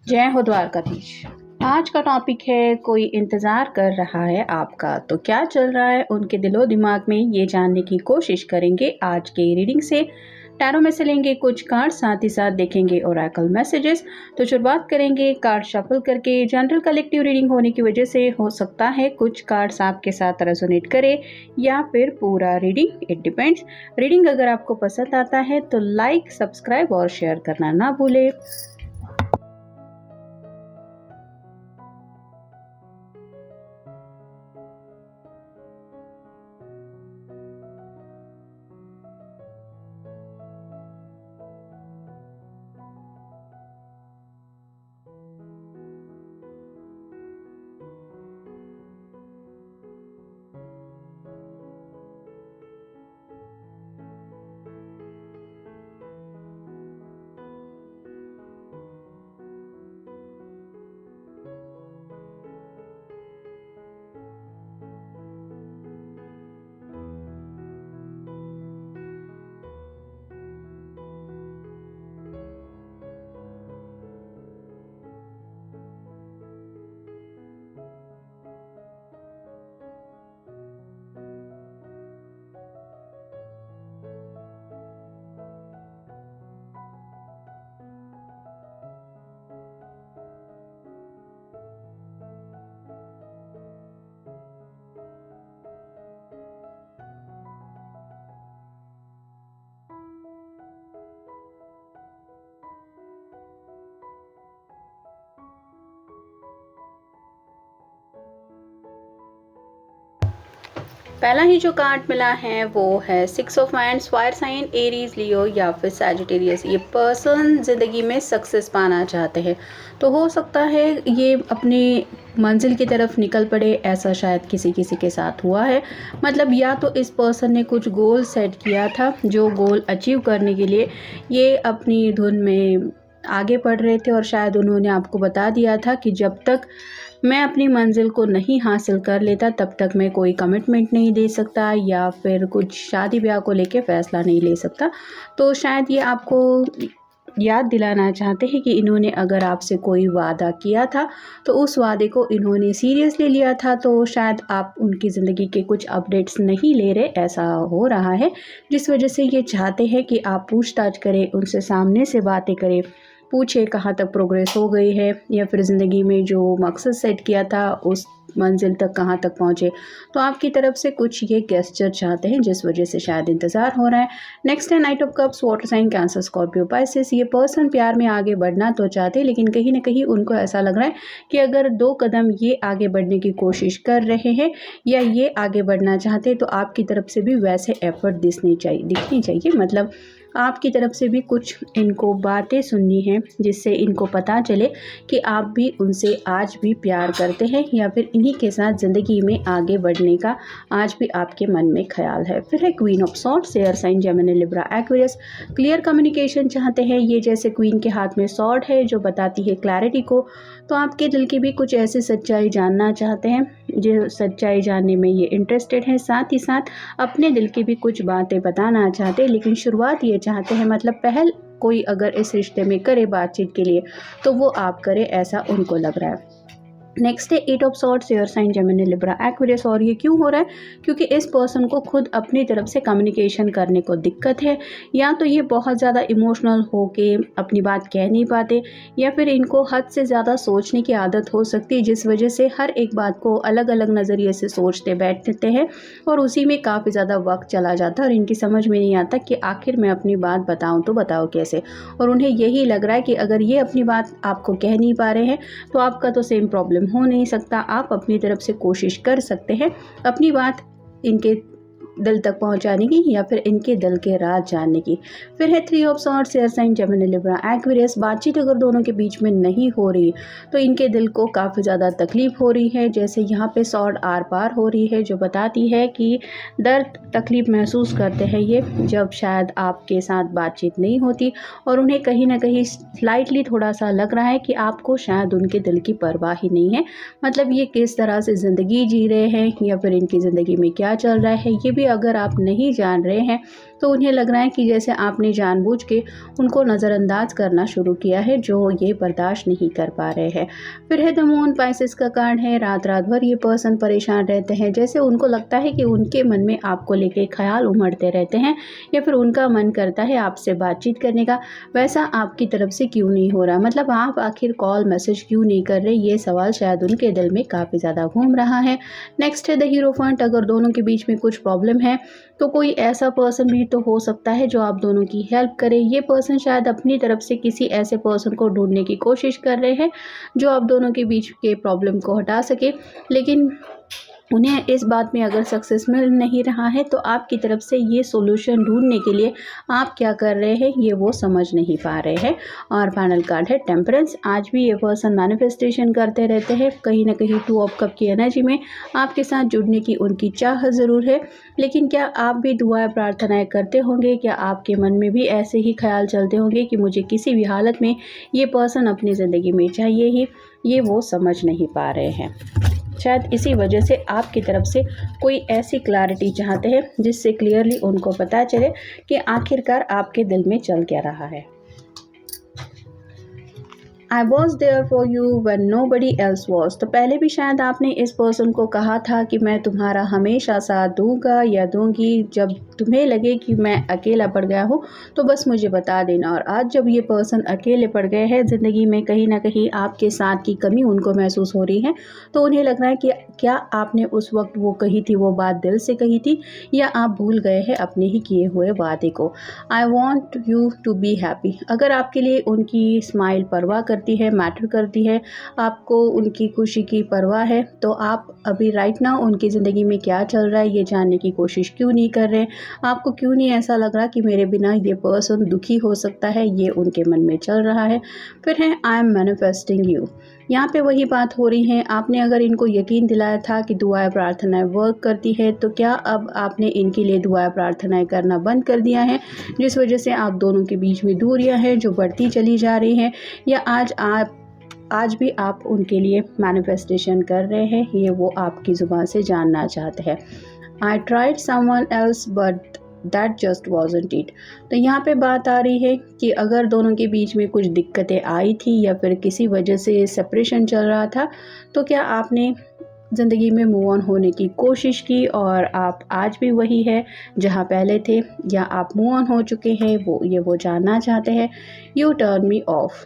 जय हो द्वारकाधीश। आज का टॉपिक है कोई इंतज़ार कर रहा है आपका, तो क्या चल रहा है उनके दिलो दिमाग में, ये जानने की कोशिश करेंगे आज के रीडिंग से। टैरो में से लेंगे कुछ कार्ड, साथ ही साथ देखेंगे ओरेकल मैसेजेस। तो शुरुआत करेंगे कार्ड शफल करके। जनरल कलेक्टिव रीडिंग होने की वजह से हो सकता है कुछ कार्ड्स आपके साथ रेजोनेट करे या फिर पूरा रीडिंग, इट डिपेंड्स। रीडिंग अगर आपको पसंद आता है तो लाइक, सब्सक्राइब और शेयर करना ना भूले। पहला ही जो कार्ड मिला है वो है 6 of wands. Fire sign, Aries, Leo या फिर सैजिटेरियस। ये पर्सन ज़िंदगी में सक्सेस पाना चाहते हैं, तो हो सकता है ये अपनी मंजिल की तरफ निकल पड़े। ऐसा शायद किसी किसी के साथ हुआ है। मतलब या तो इस पर्सन ने कुछ गोल सेट किया था, जो गोल अचीव करने के लिए ये अपनी धुन में आगे बढ़ रहे थे, और शायद उन्होंने आपको बता दिया था कि जब तक मैं अपनी मंजिल को नहीं हासिल कर लेता तब तक मैं कोई कमिटमेंट नहीं दे सकता या फिर कुछ शादी ब्याह को लेके फ़ैसला नहीं ले सकता। तो शायद ये आपको याद दिलाना चाहते हैं कि इन्होंने अगर आपसे कोई वादा किया था तो उस वादे को इन्होंने सीरियसली लिया था। तो शायद आप उनकी ज़िंदगी के कुछ अपडेट्स नहीं ले रहे, ऐसा हो रहा है, जिस वजह से ये चाहते हैं कि आप पूछताछ करें, उनसे सामने से बातें करें, पूछे कहाँ तक प्रोग्रेस हो गई है या फिर ज़िंदगी में जो मकसद सेट किया था उस मंजिल तक कहाँ तक पहुँचे। तो आपकी तरफ से कुछ ये गेस्चर चाहते हैं, जिस वजह से शायद इंतज़ार हो रहा है। नेक्स्ट है knight of cups, water sign, Cancer, Scorpio, Pisces. ये पर्सन प्यार में आगे बढ़ना तो चाहते हैं, लेकिन कहीं ना कहीं उनको ऐसा लग रहा है कि अगर 2 कदम ये आगे बढ़ने की कोशिश कर रहे हैं या ये आगे बढ़ना चाहते हैं तो आपकी तरफ से भी वैसे एफर्ट दिखनी चाहिए। मतलब आपकी तरफ से भी कुछ इनको बातें सुननी है, जिससे इनको पता चले कि आप भी उनसे आज भी प्यार करते हैं या फिर इन्हीं के साथ ज़िंदगी में आगे बढ़ने का आज भी आपके मन में ख्याल है। फिर है queen of swords, air sign, Gemini, Libra, Aquarius. Clear communication चाहते हैं ये, जैसे क्वीन के हाथ में सॉर्ड है जो बताती है क्लैरिटी को। तो आपके दिल की भी कुछ ऐसी सच्चाई जानना चाहते हैं, जो सच्चाई जानने में ये इंटरेस्टेड है। साथ ही साथ अपने दिल की भी कुछ बातें बताना चाहते हैं, लेकिन शुरुआत ये चाहते हैं, मतलब पहल कोई अगर इस रिश्ते में करे बातचीत के लिए तो वो आप करे, ऐसा उनको लग रहा है। नेक्स्ट है 8 of swords, air sign, Gemini, Libra, Aquarius. और ये क्यों हो रहा है? क्योंकि इस पर्सन को खुद अपनी तरफ से कम्युनिकेशन करने को दिक्कत है, या तो ये बहुत ज़्यादा इमोशनल होके अपनी बात कह नहीं पाते, या फिर इनको हद से ज़्यादा सोचने की आदत हो सकती है, जिस वजह से हर एक बात को अलग अलग नज़रिए से सोचते बैठते हैं और उसी में काफ़ी ज़्यादा वक्त चला जाता है और इनकी समझ में नहीं आता कि आखिर मैं अपनी बात बताऊँ तो बताऊँ कैसे। और उन्हें यही लग रहा है कि अगर ये अपनी बात आपको कह नहीं पा रहे हैं तो आपका तो सेम प्रॉब्लम हो नहीं सकता। आप अपनी तरफ से कोशिश कर सकते हैं अपनी बात इनके दिल तक पहुंचाने की या फिर इनके दिल के राज जानने की। फिर है 3 of swords, air sign, Gemini, Libra, Aquarius. बातचीत अगर दोनों के बीच में नहीं हो रही तो इनके दिल को काफ़ी ज़्यादा तकलीफ हो रही है। जैसे यहाँ पे सॉर्ड आर पार हो रही है, जो बताती है कि दर्द तकलीफ महसूस करते हैं ये, जब शायद आपके साथ बातचीत नहीं होती और उन्हें कहीं ना कहीं स्लाइटली थोड़ा सा लग रहा है कि आपको शायद उनके दिल की परवाह ही नहीं है। मतलब ये किस तरह से ज़िंदगी जी रहे हैं या फिर इनकी ज़िंदगी में क्या चल रहा है, ये भी अगर आप नहीं जान रहे हैं तो उन्हें लग रहा है कि जैसे आपने जानबूझ के उनको नज़रअंदाज करना शुरू किया है, जो ये बर्दाश्त नहीं कर पा रहे हैं। फिर है द मून, स्पाइसेस का कार्ड है। रात रात भर ये पर्सन परेशान रहते हैं, जैसे उनको लगता है कि उनके मन में आपको लेके ख्याल उमड़ते रहते हैं, या फिर उनका मन करता है आपसे बातचीत करने का, वैसा आपकी तरफ से क्यों नहीं हो रहा, मतलब आप आखिर कॉल मैसेज क्यों नहीं कर रहे, ये सवाल शायद उनके दिल में काफ़ी ज़्यादा घूम रहा है। नेक्स्ट है द हीरोफेंट। अगर दोनों के बीच में कुछ प्रॉब्लम है तो कोई ऐसा पर्सन भी तो हो सकता है जो आप दोनों की हेल्प करे। ये पर्सन शायद अपनी तरफ से किसी ऐसे पर्सन को ढूंढने की कोशिश कर रहे हैं जो आप दोनों के बीच के प्रॉब्लम को हटा सके, लेकिन उन्हें इस बात में अगर सक्सेस मिल नहीं रहा है तो आपकी तरफ से ये सॉल्यूशन ढूंढने के लिए आप क्या कर रहे हैं ये वो समझ नहीं पा रहे हैं। और फाइनल कार्ड है टेम्परेंस। आज भी ये पर्सन मैनिफेस्टेशन करते रहते हैं, कहीं ना कहीं 2 ऑफ कप की एनर्जी में आपके साथ जुड़ने की उनकी चाह ज़रूर है, लेकिन क्या आप भी दुआएं प्रार्थनाएं करते होंगे? क्या आपके मन में भी ऐसे ही ख्याल चलते होंगे कि मुझे किसी भी हालत में ये पर्सन अपनी ज़िंदगी में चाहिए ही, ये वो समझ नहीं पा रहे हैं। शायद इसी वजह से आपकी तरफ से कोई ऐसी क्लैरिटी चाहते हैं जिससे क्लियरली उनको पता चले कि आखिरकार आपके दिल में चल क्या रहा है। I was there for you when nobody else was। तो पहले भी शायद आपने इस पर्सन को कहा था कि मैं तुम्हारा हमेशा साथ दूंगा या दूंगी, जब तुम्हें लगे कि मैं अकेला पड़ गया हूँ तो बस मुझे बता देना। और आज जब ये पर्सन अकेले पड़ गए हैं ज़िंदगी में, कहीं ना कहीं आपके साथ की कमी उनको महसूस हो रही है, तो उन्हें लग रहा है कि क्या आपने उस वक्त वो कही थी वो बात दिल से कही थी, या आप भूल गए हैं अपने ही किए हुए वादे को। I want you to be happy. अगर आपके लिए उनकी स्माइल परवाह करती है, मैटर करती है, आपको उनकी खुशी की परवाह है, तो आप अभी राइट नाउ उनकी ज़िंदगी में क्या चल रहा है ये जानने की कोशिश क्यों नहीं कर रहे? आपको क्यों नहीं ऐसा लग रहा कि मेरे बिना ये पर्सन दुखी हो सकता है, ये उनके मन में चल रहा है। फिर है आई एम मैनिफेस्टिंग यू। यहाँ पे वही बात हो रही है, आपने अगर इनको यकीन दिलाया था कि दुआएं प्रार्थनाएं वर्क करती है, तो क्या अब आपने इनके लिए दुआएं प्रार्थनाएं करना बंद कर दिया है, जिस वजह से आप दोनों के बीच में दूरियां हैं जो बढ़ती चली जा रही हैं, या आज भी आप उनके लिए मैनिफेस्टेशन कर रहे हैं, ये वो आपकी ज़ुबान से जानना चाहते हैं। I tried someone else but that just wasn't it. तो यहाँ पे बात आ रही है कि अगर दोनों के बीच में कुछ दिक्कतें आई थी या फिर किसी वजह से सेपरेशन चल रहा था, तो क्या आपने ज़िंदगी में मूव ऑन होने की कोशिश की और आप आज भी वही है जहाँ पहले थे, या आप मूव ऑन हो चुके हैं, वो जानना चाहते हैं। U turn me of.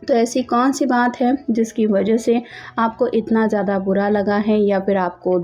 तो ऐसी कौन सी बात है जिसकी वजह से आपको इतना ज़्यादा बुरा लगा है, या फिर आपको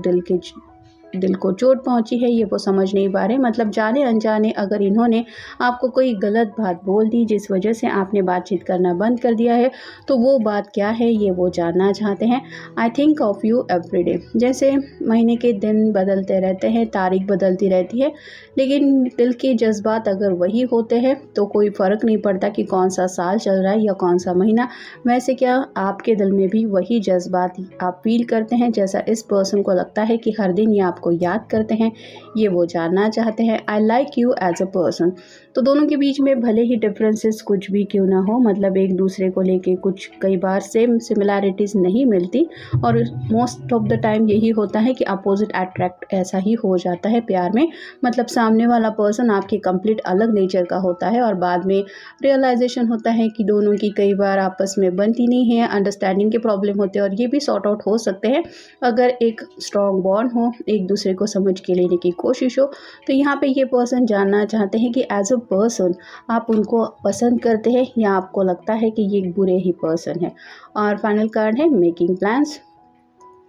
दिल को चोट पहुंची है, ये वो समझ नहीं पा रहे। मतलब जाने अनजाने अगर इन्होंने आपको कोई गलत बात बोल दी जिस वजह से आपने बातचीत करना बंद कर दिया है, तो वो बात क्या है ये वो जानना चाहते हैं। I think of you every day. जैसे महीने के दिन बदलते रहते हैं, तारीख बदलती रहती है, लेकिन दिल के जज्बात अगर वही होते हैं तो कोई फ़र्क नहीं पड़ता कि कौन सा साल चल रहा है या कौन सा महीना। वैसे क्या आपके दिल में भी वही जज्बात आप फील करते हैं जैसा इस पर्सन को लगता है कि हर दिन ये आपको याद करते हैं, ये वो जानना चाहते हैं। I like you as a person. तो दोनों के बीच में भले ही डिफरेंसेस कुछ भी क्यों ना हो, मतलब एक दूसरे को लेके कुछ कई बार सेम सिमिलैरिटीज़ नहीं मिलती, और मोस्ट ऑफ द टाइम यही होता है कि अपोजिट अट्रैक्ट ऐसा ही हो जाता है प्यार में। मतलब सामने वाला पर्सन आपके कंप्लीट अलग नेचर का होता है और बाद में रियलाइजेशन होता है कि दोनों की कई बार आपस में बनती नहीं है, अंडरस्टैंडिंग के प्रॉब्लम होते हैं, और ये भी सॉर्ट आउट हो सकते हैं अगर एक स्ट्रॉन्ग बॉन्ड हो, एक दूसरे को समझ के लेने की कोशिश हो। तो यहाँ पे ये पर्सन जानना चाहते हैं कि एज अ पर्सन आप उनको पसंद करते हैं या आपको लगता है कि ये बुरे ही पर्सन है। और फाइनल कार्ड है मेकिंग प्लान्स।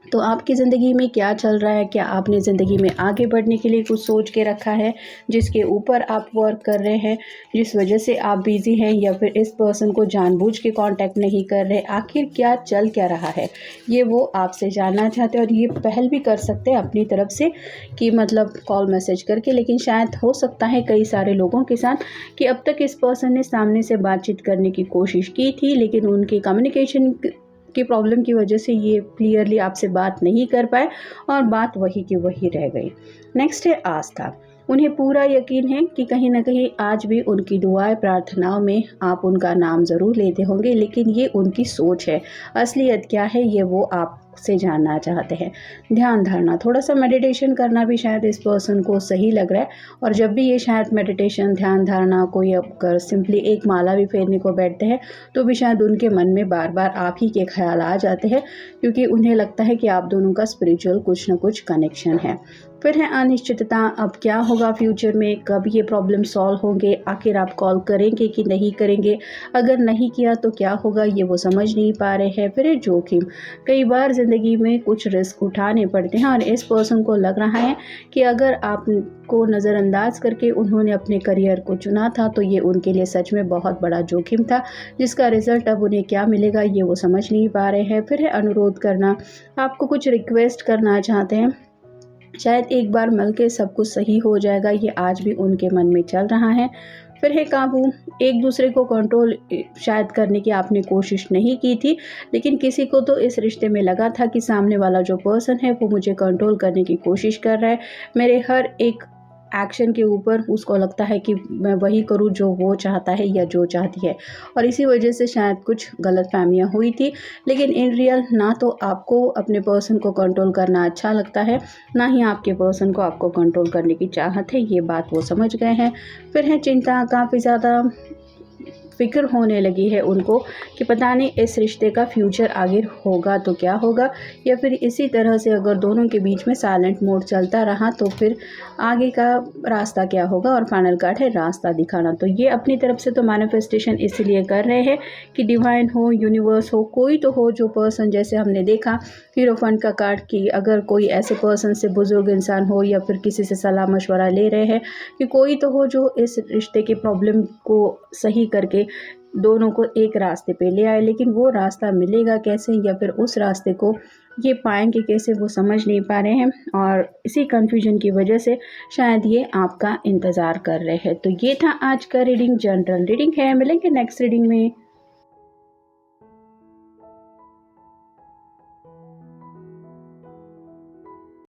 तो आपकी ज़िंदगी में क्या चल रहा है? क्या आपने ज़िंदगी में आगे बढ़ने के लिए कुछ सोच के रखा है जिसके ऊपर आप वर्क कर रहे हैं, जिस वजह से आप बिज़ी हैं, या फिर इस पर्सन को जानबूझ के कांटेक्ट नहीं कर रहे? आखिर क्या चल क्या रहा है ये वो आपसे जानना चाहते हैं। और ये पहल भी कर सकते हैं अपनी तरफ से कि मतलब कॉल मैसेज करके, लेकिन शायद हो सकता है कई सारे लोगों के साथ कि अब तक इस पर्सन ने सामने से बातचीत करने की कोशिश की थी, लेकिन उनकी कम्युनिकेशन की प्रॉब्लम की वजह से ये क्लियरली आपसे बात नहीं कर पाए और बात वही की वही रह गई। नेक्स्ट है आस्था। उन्हें पूरा यकीन है कि कहीं ना कहीं आज भी उनकी दुआएं प्रार्थनाओं में आप उनका नाम ज़रूर लेते होंगे, लेकिन ये उनकी सोच है। असलियत क्या है ये वो आप से जानना चाहते हैं। ध्यान धारणा, थोड़ा सा मेडिटेशन करना भी शायद इस पर्सन को सही लग रहा है। और जब भी ये शायद मेडिटेशन, ध्यान धारणा, कोई अगर सिंपली एक माला भी फेरने को बैठते हैं तो भी शायद उनके मन में बार बार आप ही के ख्याल आ जाते हैं, क्योंकि उन्हें लगता है कि आप दोनों का स्पिरिचुअल कुछ ना कुछ कनेक्शन है। फिर है अनिश्चितता, अब क्या होगा फ्यूचर में, कब ये प्रॉब्लम सॉल्व होंगे, आखिर आप कॉल करेंगे कि नहीं करेंगे, अगर नहीं किया तो क्या होगा, ये वो समझ नहीं पा रहे हैं। फिर है जोखिम, कई बार ज़िंदगी में कुछ रिस्क उठाने पड़ते हैं और इस पर्सन को लग रहा है कि अगर आपको नज़रअंदाज करके उन्होंने अपने करियर को चुना था तो ये उनके लिए सच में बहुत बड़ा जोखिम था, जिसका रिज़ल्ट अब उन्हें क्या मिलेगा ये वो समझ नहीं पा रहे हैं। फिर है अनुरोध करना, आपको कुछ रिक्वेस्ट करना चाहते हैं, शायद एक बार मिल के सब कुछ सही हो जाएगा, ये आज भी उनके मन में चल रहा है। फिर है काबू, एक दूसरे को कंट्रोल शायद करने की आपने कोशिश नहीं की थी, लेकिन किसी को तो इस रिश्ते में लगा था कि सामने वाला जो पर्सन है वो मुझे कंट्रोल करने की कोशिश कर रहा है, मेरे हर एक एक्शन के ऊपर उसको लगता है कि मैं वही करूं जो वो चाहता है या जो चाहती है, और इसी वजह से शायद कुछ गलतफहमियां हुई थी। लेकिन इन रियल ना तो आपको अपने पर्सन को कंट्रोल करना अच्छा लगता है, ना ही आपके पर्सन को आपको कंट्रोल करने की चाहत है, ये बात वो समझ गए हैं। फिर है चिंता, काफ़ी ज़्यादा फ़िक्र होने लगी है उनको कि पता नहीं इस रिश्ते का फ्यूचर आगे होगा तो क्या होगा, या फिर इसी तरह से अगर दोनों के बीच में साइलेंट मोड चलता रहा तो फिर आगे का रास्ता क्या होगा। और फाइनल कार्ड है रास्ता दिखाना, तो ये अपनी तरफ से तो मैनिफेस्टेशन इसलिए कर रहे हैं कि डिवाइन हो, यूनिवर्स हो, कोई तो हो जो पर्सन, जैसे हमने देखा हीरोफंट का कार्ड की, अगर कोई ऐसे पर्सन से, बुजुर्ग इंसान हो या फिर किसी से सलाह मशवरा ले रहे हैं कि कोई तो हो जो इस रिश्ते के प्रॉब्लम को सही करके दोनों को एक रास्ते पे ले आए। लेकिन वो रास्ता मिलेगा कैसे या फिर उस रास्ते को ये पाएंगे कैसे वो समझ नहीं पा रहे हैं, और इसी कन्फ्यूजन की वजह से शायद ये आपका इंतज़ार कर रहे हैं। तो ये था आज का रीडिंग, जनरल रीडिंग है। मिलेंगे नेक्स्ट रीडिंग में।